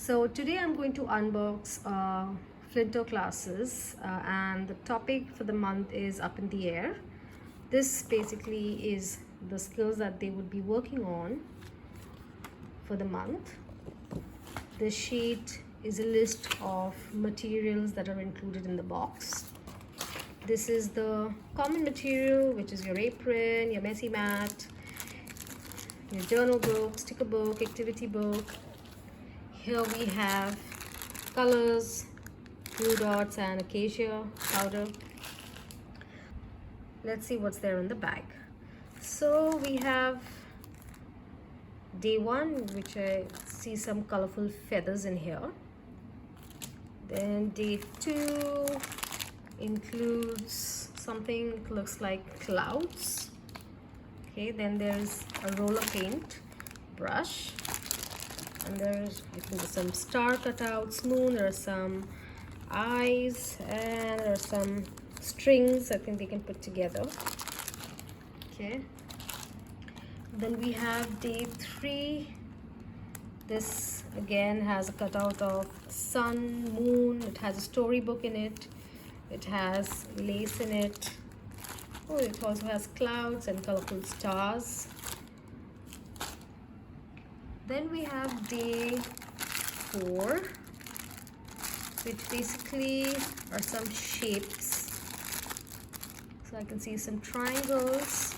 So today I'm going to unbox FlintoClasses and the topic for the month is up in the air. This basically is the skills that they would be working on for the month. This sheet is a list of materials that are included in the box. This is the common material, which is your apron, your messy mat, your journal book, sticker book, activity book. Here we have colors, glue dots and acacia powder. Let's see what's there in the bag. So we have day one, which I see some colorful feathers in here. Then day two includes something that looks like clouds. Okay, then there's a roller paint brush. And there's, I think, there's some star cutouts, moon, there are some eyes, and there are some strings I think they can put together. Okay. Then we have day three. This again has a cutout of sun, moon. It has a storybook in it. It has lace in it. Oh, it also has clouds and colorful stars. Then we have day four, which basically are some shapes. So I can see some triangles.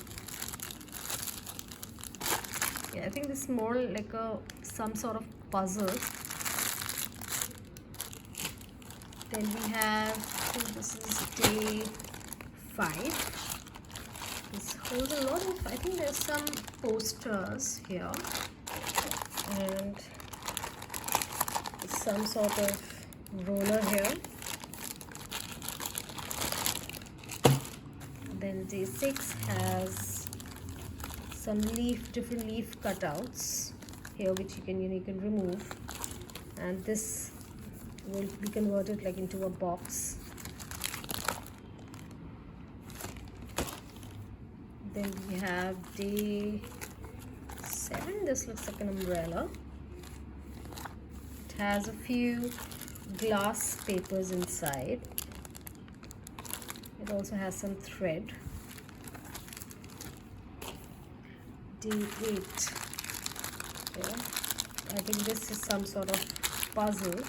Yeah, I think this is more like some sort of puzzle. Then we have, this is day five. This holds a lot of, I think there's some posters here. And some sort of roller here. Then day six has some different leaf cutouts here, which you can remove, and this will be converted like into a box. Then we have day 7. This looks like an umbrella. It has a few glass papers inside. It also has some thread. Day 8. Okay. I think this is some sort of puzzle.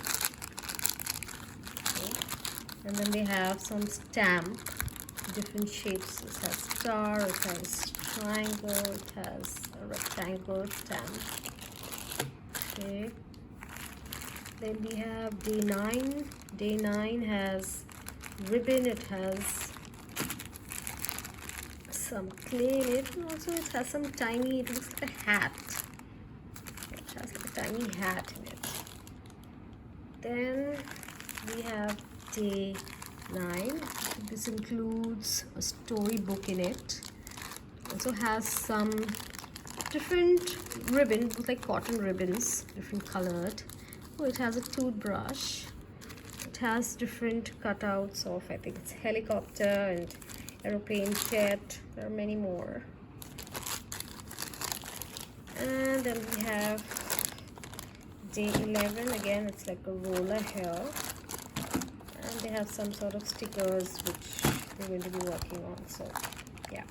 Okay. And then they have some stamp, different shapes. It has star, it has triangle, it has a rectangle stamp. Okay. Then we have day 9. Day 9 has ribbon. It has some clay in it, and also it has some tiny, it looks like a hat. It has like a tiny hat in it. Then we have day 9. This includes a storybook in it. Also has some different ribbons, like cotton ribbons, different colored. Oh, it has a toothbrush. It has different cutouts of, I think it's helicopter and aeroplane, jet. There are many more. And then we have day 11. Again, it's like a roller here. And they have some sort of stickers which we're going to be working on. So, yeah.